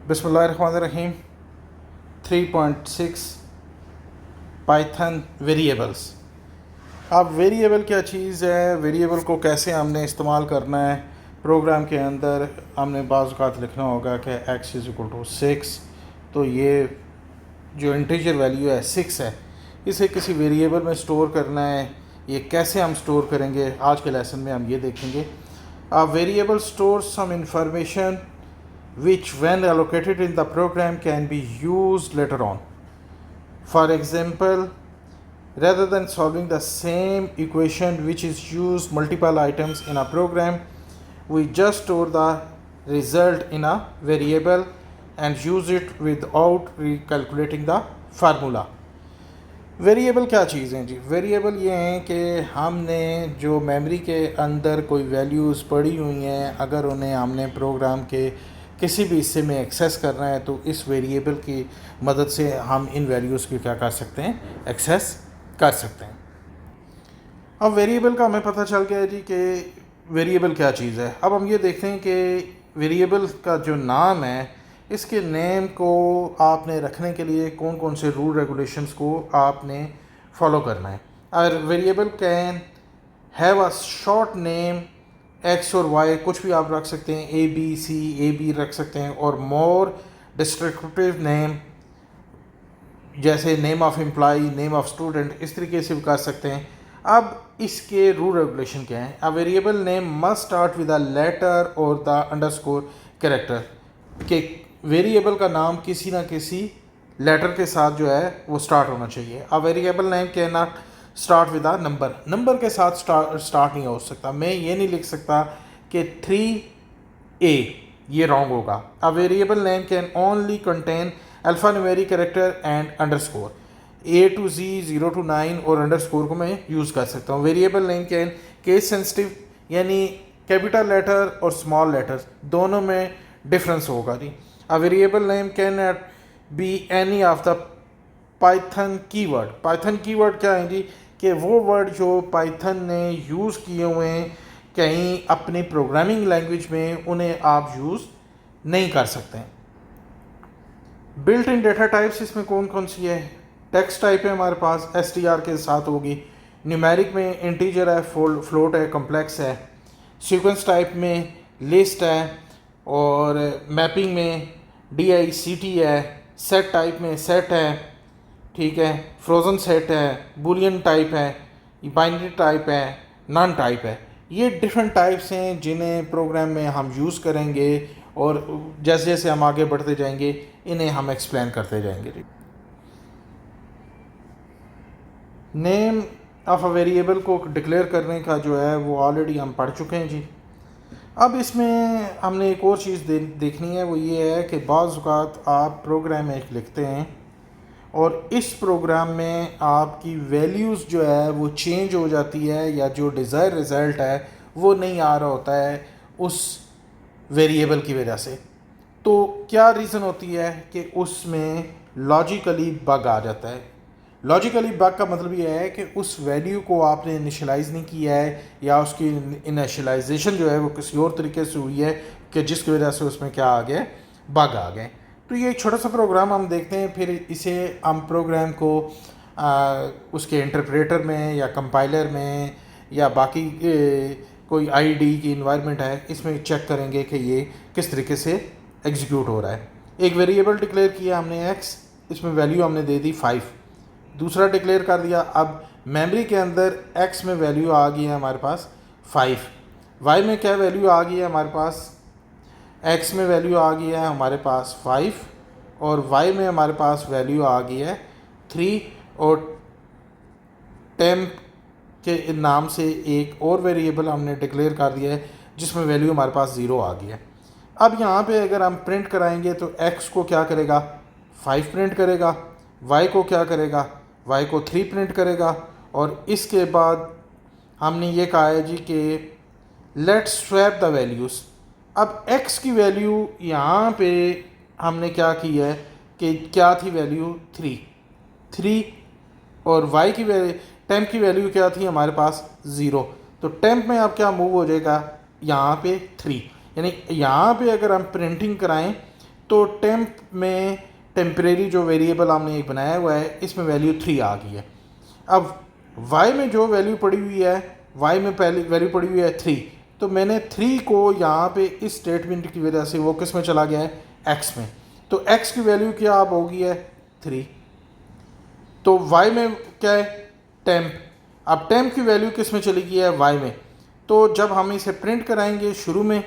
बिस्मिल्लाहिर्रहमानिर्रहीम 3.6 Python variables. अब variable क्या चीज़ है, वेरिएबल को कैसे हमने इस्तेमाल करना है प्रोग्राम के अंदर। हमने बाज़ औक़ात लिखना होगा कि x = 6, तो ये जो इंटीजर वैल्यू है 6 है, इसे किसी वेरिएबल में स्टोर करना है। ये कैसे हम स्टोर करेंगे, आज के लेसन में हम ये देखेंगे। A variable stores some information which when allocated in the program can be used later on. For example, rather than solving the same equation which is used multiple items in a program, we just store the result in a variable and use it without recalculating the formula. Variable क्या चीज़ हैं जी? Variable ये हैं कि हमने जो memory के अंदर कोई वैल्यूज़ पड़ी हुई हैं, अगर उन्हें हमने प्रोग्राम के किसी भी हिस्से में एक्सेस करना है तो इस वेरिएबल की मदद से हम इन वैल्यूज़ की क्या कर सकते हैं, एक्सेस कर सकते हैं। अब वेरिएबल का हमें पता चल गया है जी कि वेरिएबल क्या चीज़ है। अब हम ये देखते हैं कि वेरिएबल का जो नाम है, इसके नेम को आपने रखने के लिए कौन कौन से रूल रेगुलेशंस को आपने फॉलो करना है। और variable can have a short name, x और वाई कुछ भी आप रख सकते हैं, A B C, A B रख सकते हैं, और मोर डिस्क्रिप्टिव नेम जैसे name of employee, name of student, इस तरीके से भी कर सकते हैं। अब इसके रूल रेगुलेशन क्या हैं? A variable name must start with a letter और द अंडरस्कोर कैरेक्टर। के वेरिएबल का नाम किसी ना किसी लेटर के साथ जो है वो स्टार्ट होना चाहिए। अ variable name can not start with a number, number के साथ स्टार्ट नहीं हो सकता। मैं ये नहीं लिख सकता कि 3A, ये रॉन्ग होगा। अ variable name can only contain alphanumeric character and underscore. A to Z, 0 to 9 और अंडरस्कोर को मैं यूज़ कर सकता हूँ। Variable name can case sensitive, यानी कैपिटल लेटर और स्मॉल लेटर दोनों में डिफरेंस होगा जी। A variable name can not be any of the Python keyword. Python keyword क्या है जी? कि वो वर्ड जो पाइथन ने यूज़ किए हुए हैं कहीं अपनी प्रोग्रामिंग लैंग्वेज में, उन्हें आप यूज़ नहीं कर सकते हैं। बिल्ट इन डेटा टाइप्स इसमें कौन कौन सी है? टेक्स्ट टाइप है हमारे पास, str के साथ होगी। न्यूमेरिक में इंटीजर है, फ्लोट है, कॉम्प्लेक्स है। सीक्वेंस टाइप में लिस्ट है, और मैपिंग में DICT है। सेट टाइप में सेट है, ठीक है, फ्रोज़न सेट है, बूलियन टाइप है, बाइनरी टाइप है, नॉन टाइप है। ये डिफरेंट टाइप्स हैं जिन्हें प्रोग्राम में हम यूज़ करेंगे, और जैसे जैसे हम आगे बढ़ते जाएंगे इन्हें हम एक्सप्लेन करते जाएंगे जी। नेम ऑफ अ वेरिएबल को डिक्लेयर करने का जो है वो ऑलरेडी हम पढ़ चुके हैं जी। अब इसमें हमने एक और चीज़ देखनी है, वो ये है कि बाज़ औक़ात आप प्रोग्राम एक लिखते हैं और इस प्रोग्राम में आपकी वैल्यूज़ जो है वो चेंज हो जाती है, या जो डिज़ायर रिज़ल्ट है वो नहीं आ रहा होता है उस वेरिएबल की वजह से। तो क्या रीज़न होती है कि उसमें लॉजिकली बग आ जाता है। लॉजिकली बग का मतलब ये है कि उस वैल्यू को आपने इनिशियलाइज़ नहीं किया है, या उसकी इनिशियलाइजेशन जो है वो किसी और तरीके से हुई है कि जिसकी वजह से उसमें क्या आ गया, बग आ गए। तो ये एक छोटा सा प्रोग्राम हम देखते हैं, फिर इसे हम प्रोग्राम को उसके इंटरप्रेटर में या कंपाइलर में या बाकी कोई IDE की इन्वायरमेंट है, इसमें चेक करेंगे कि ये किस तरीके से एग्जीक्यूट हो रहा है। एक वेरिएबल डिक्लेयर किया हमने x, इसमें वैल्यू हमने दे दी 5। दूसरा डिक्लेयर कर दिया, अब मेमोरी के अंदर x में वैल्यू आ गई है हमारे पास 5, y में क्या वैल्यू आ गई है हमारे पास, x में वैल्यू आ गई है हमारे पास 5, और y में हमारे पास वैल्यू आ गई है 3, और टेम्प के नाम से एक और वेरिएबल हमने डिक्लेयर कर दिया है जिसमें वैल्यू हमारे पास 0 आ गई है। अब यहाँ पे अगर हम प्रिंट कराएंगे तो x को क्या करेगा, 5 प्रिंट करेगा, y को क्या करेगा, y को 3 प्रिंट करेगा, और इसके बाद हमने ये कहा है जी कि लेट्स स्वैप द वैल्यूज़। अब x की वैल्यू यहाँ पे हमने क्या की है कि क्या थी वैल्यू 3, और y की टेम्प की वैल्यू क्या थी हमारे पास 0। तो टेम्प में अब क्या मूव हो जाएगा यहाँ पे 3, यानी यहाँ पे अगर हम प्रिंटिंग कराएं तो टेम्प में टेम्परेरी जो वेरिएबल हमने एक बनाया हुआ है, इसमें वैल्यू 3 आ गई है। अब y में जो वैल्यू पड़ी हुई है, y में पहली वैल्यू पड़ी हुई है 3, तो मैंने 3 को यहाँ पे इस स्टेटमेंट की वजह से वो किस में चला गया है, x में। तो x की वैल्यू क्या अब होगी है 3, तो y में क्या है टेम्प। अब टेम्प की वैल्यू किस में चली गई है, y में। तो जब हम इसे प्रिंट कराएंगे शुरू में,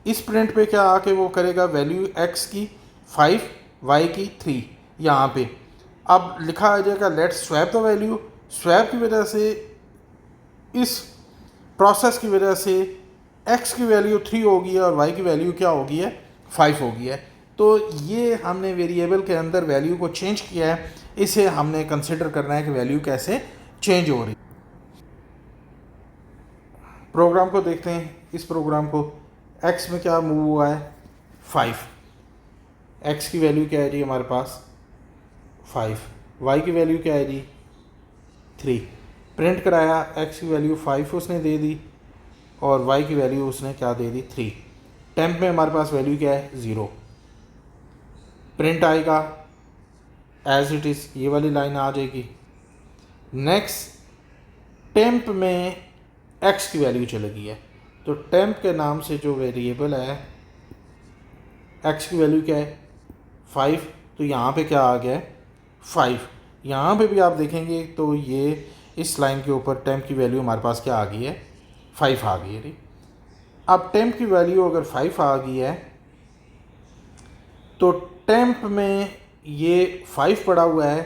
इस प्रिंट पे क्या आके वो करेगा, वैल्यू x की 5, y की 3 यहाँ पे। अब लिखा आ जाएगा let swap the value. Swap की वजह से, इस प्रोसेस की वजह से x की वैल्यू 3 होगी है और y की वैल्यू क्या होगी है, 5 होगी है। तो ये हमने वेरिएबल के अंदर वैल्यू को चेंज किया है, इसे हमने कंसिडर करना है कि वैल्यू कैसे चेंज हो रही। प्रोग्राम को देखते हैं, इस प्रोग्राम को x में क्या मूव हुआ है 5, x की वैल्यू क्या है जी हमारे पास 5, y की वैल्यू क्या है जी 3। प्रिंट कराया, x की वैल्यू 5 उसने दे दी और y की वैल्यू उसने क्या दे दी 3। टेम्प में हमारे पास वैल्यू क्या है 0। प्रिंट आएगा एज इट इज़, ये वाली लाइन आ जाएगी। नेक्स्ट टेम्प में x की वैल्यू चलेगी है, तो टेम्प के नाम से जो वेरिएबल है x की वैल्यू क्या है 5, तो यहाँ पे क्या आ गया है 5। यहाँ पे भी आप देखेंगे तो ये इस लाइन के ऊपर टेम्प की वैल्यू हमारे पास क्या आ गई है 5 आ गई है। अब टेम्प की वैल्यू अगर 5 आ गई है तो टेम्प में ये 5 पड़ा हुआ है,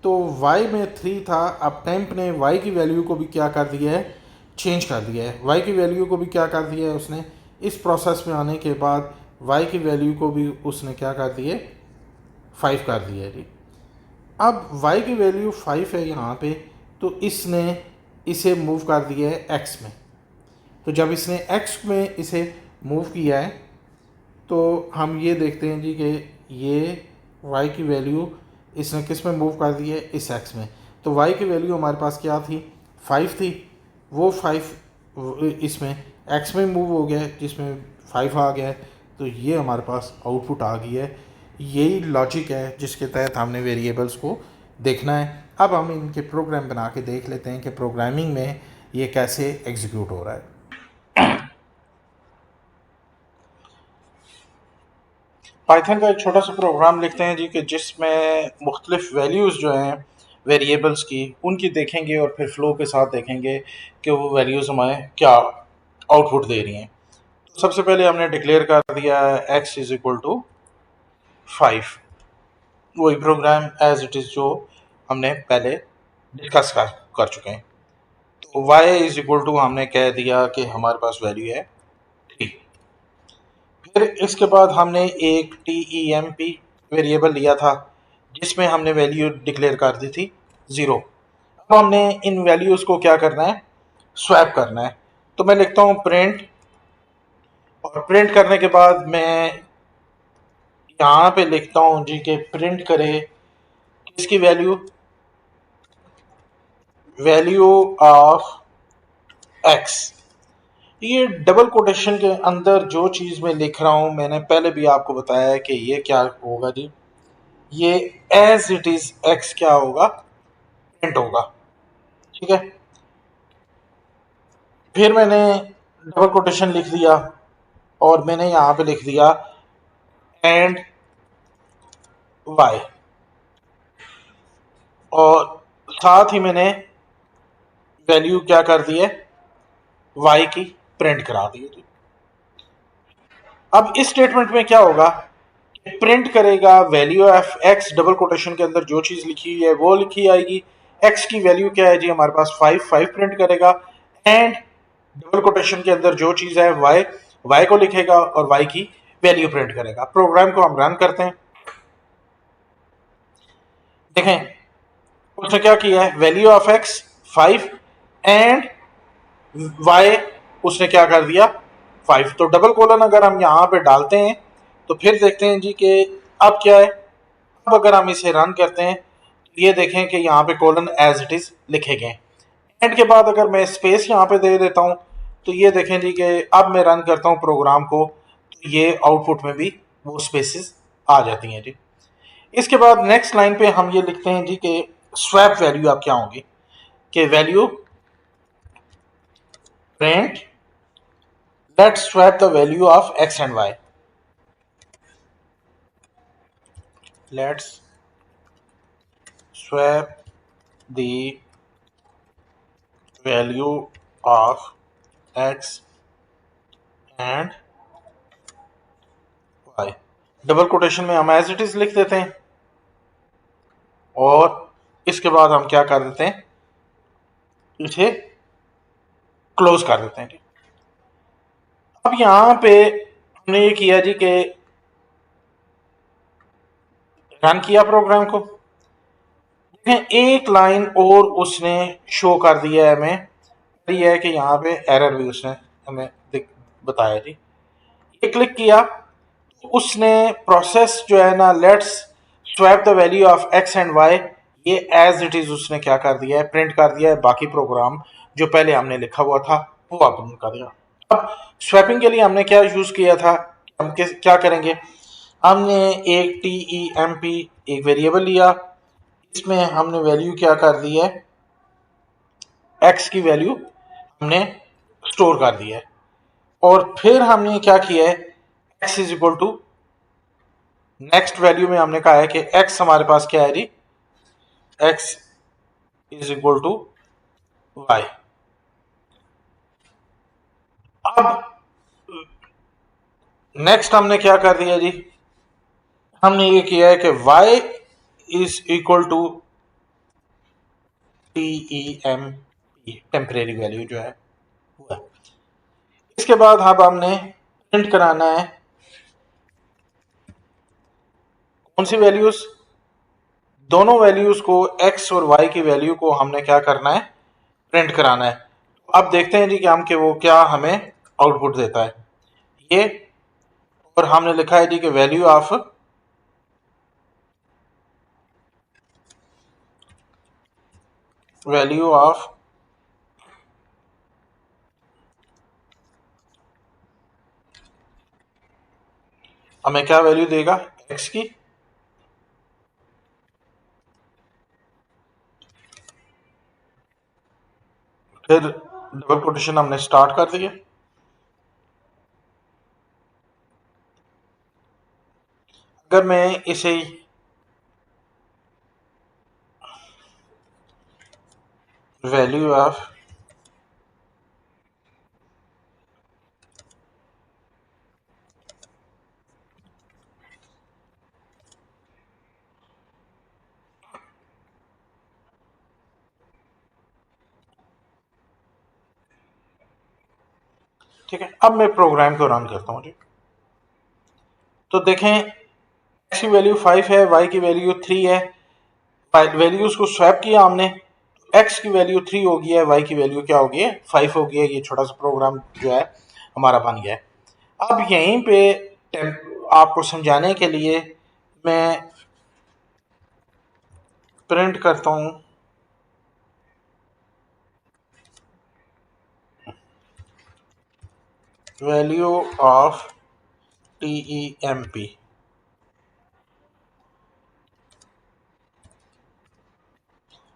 तो y में 3 था। अब टेम्प ने y की वैल्यू को भी क्या कर दिया है, चेंज कर दिया है। y की वैल्यू को भी क्या कर दिया है उसने, इस प्रोसेस में आने के बाद y की वैल्यू को भी उसने क्या कर दिए 5 कर दिया है। अब y की वैल्यू 5 है यहाँ पे, तो इसने इसे मूव कर दिया है x में। तो जब इसने x में इसे मूव किया है तो हम ये देखते हैं जी कि ये y की वैल्यू इसने किस में मूव कर दी है, इस x में। तो y की वैल्यू हमारे पास क्या थी 5 थी, वो 5 इसमें x में मूव हो गया है जिसमें 5 आ गया है। तो ये हमारे पास आउटपुट आ गई है। यही लॉजिक है जिसके तहत हमने वेरिएबल्स को देखना है। अब हम इनके प्रोग्राम बना के देख लेते हैं कि प्रोग्रामिंग में ये कैसे एग्जीक्यूट हो रहा है। पाइथन का एक छोटा सा प्रोग्राम लिखते हैं जी कि जिसमें मुख्तलिफ वैल्यूज़ जो हैं वेरिएबल्स की, उनकी देखेंगे और फिर फ्लो के साथ देखेंगे कि वो वैल्यूज़ हमें क्या आउटपुट दे रही हैं। तो सबसे पहले हमने डिक्लेयर कर दिया है x इज़ इक्वल टू 5, वही प्रोग्राम एज इट इज़ जो हमने पहले डिस्कस कर चुके हैं। तो y इज़ इक्वल टू हमने कह दिया कि हमारे पास वैल्यू है 3। फिर इसके बाद हमने एक temp वेरिएबल लिया था जिसमें हमने वैल्यू डिक्लेयर कर दी थी 0। अब हमने इन वैल्यूज़ को क्या करना है, स्वैप करना है। तो मैं लिखता हूँ प्रिंट, और प्रिंट करने के बाद मैं यहाँ पे लिखता हूँ जी कि प्रिंट करे किसकी वैल्यू, वैल्यू ऑफ x। ये डबल कोटेशन के अंदर जो चीज़ मैं लिख रहा हूँ, मैंने पहले भी आपको बताया है कि ये क्या होगा जी, ये एज इट इज x क्या होगा, प्रिंट होगा। ठीक है, फिर मैंने डबल कोटेशन लिख दिया और मैंने यहाँ पे लिख दिया एंड y, और साथ ही मैंने वैल्यू क्या कर दी है y की प्रिंट करा दी है। अब इस स्टेटमेंट में क्या होगा, प्रिंट करेगा value of x, double quotation के अंदर जो चीज लिखी हुई है वो लिखी आएगी। x की वैल्यू क्या है जी हमारे पास 5 प्रिंट करेगा, एंड डबल कोटेशन के अंदर जो चीज है y को लिखेगा और y की वैल्यू प्रिंट करेगा। प्रोग्राम को हम रन करते हैं, देखें उसने क्या किया है, value of x 5 and y उसने क्या कर दिया 5। तो डबल कोलन अगर हम यहाँ पे डालते हैं तो फिर देखते हैं जी कि अब क्या है। अब अगर हम इसे रन करते हैं तो ये देखें कि यहाँ पे कोलन एज इट इज लिखे गए। एंड के बाद अगर मैं स्पेस यहाँ पे दे देता हूँ तो ये देखें जी कि अब मैं रन करता हूँ प्रोग्राम को, तो ये आउटपुट में भी वो स्पेसिस आ जाती हैं जी। इसके बाद नेक्स्ट लाइन पे हम ये लिखते हैं जी कि स्वैप वैल्यू आप क्या होंगी, कि value print let's swap the value of X and Y, लेट्स swap the value of x and y, double quotation में हम एज इट इज लिख देते हैं और इसके बाद हम क्या कर देते हैं, इसे क्लोज कर देते हैं। अब यहां पे हमने ये किया जी कि रन किया प्रोग्राम को, एक लाइन और उसने शो कर दिया है हमें, ये है कि यहाँ पे एरर भी उसने हमें बताया जी। ये क्लिक किया तो उसने प्रोसेस जो है ना let's swap the value of X and Y, ये एज इट इज उसने क्या कर दिया है, प्रिंट कर दिया है। बाकी प्रोग्राम जो पहले हमने लिखा हुआ था वो आप प्रिंट कर दिया। अब स्वैपिंग के लिए हमने क्या यूज किया था, हम क्या करेंगे, हमने एक TEMP एक वेरिएबल लिया, इसमें हमने वैल्यू क्या कर दी है, एक्स की वैल्यू हमने स्टोर कर दी है और फिर हमने क्या किया है, X is equal to next value में हमने कहा है कि एक्स हमारे पास क्या है जी, X is equal to Y. अब नेक्स्ट हमने क्या कर दिया जी, हमने ये किया है कि y is equal to TEMP temporary value जो है वो है। इसके बाद अब हमने प्रिंट कराना है कौन सी वैल्यूज, दोनों वैल्यूज को x और y की वैल्यू को हमने क्या करना है, प्रिंट कराना है। अब देखते हैं जी कि हम कि वो क्या हमें आउटपुट देता है ये, और हमने लिखा है जी कि वैल्यू ऑफ हमें क्या वैल्यू देगा x की, फिर डबल कोटेशन हमने स्टार्ट कर दिया। अगर मैं इसे वैल्यू ऑफ ठीक है, अब मैं प्रोग्राम को रन करता हूं जी। तो देखें x की वैल्यू 5 है, y की वैल्यू 3 है, वैल्यूज को स्वैप किया हमने, x की वैल्यू 3 हो गई है, y की वैल्यू क्या हो गई है 5 हो गई है। ये छोटा सा प्रोग्राम जो है हमारा बन गया है। अब यहीं पे आपको समझाने के लिए मैं प्रिंट करता हूं वैल्यू ऑफ TEMP।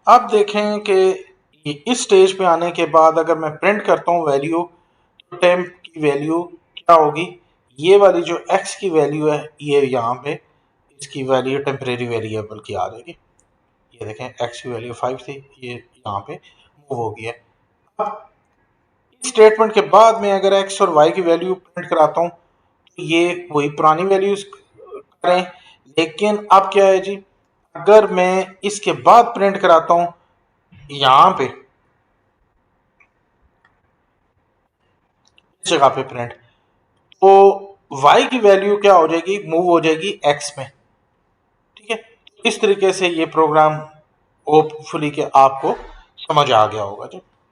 अब देखें कि इस स्टेज पे आने के बाद अगर मैं प्रिंट करता हूं वैल्यू, तो टेम्प की वैल्यू क्या होगी, ये वाली जो x की वैल्यू है ये यहाँ पे इसकी वैल्यू टेम्परेरी वेरिएबल की आ जाएगी। ये देखें x की वैल्यू 5 थी, ये यहाँ पे मूव हो गई है। अब इस स्टेटमेंट के बाद में अगर x और y की वैल्यू प्रिंट कराता हूँ तो ये वही पुरानी वैल्यूज करें, लेकिन अब क्या है जी, अगर मैं इसके बाद प्रिंट कराता हूं यहां पे इस जगह पे प्रिंट, तो y की वैल्यू क्या हो जाएगी, मूव हो जाएगी x में। ठीक है, इस तरीके से ये प्रोग्राम होपफुली के आपको समझ आ गया होगा जी।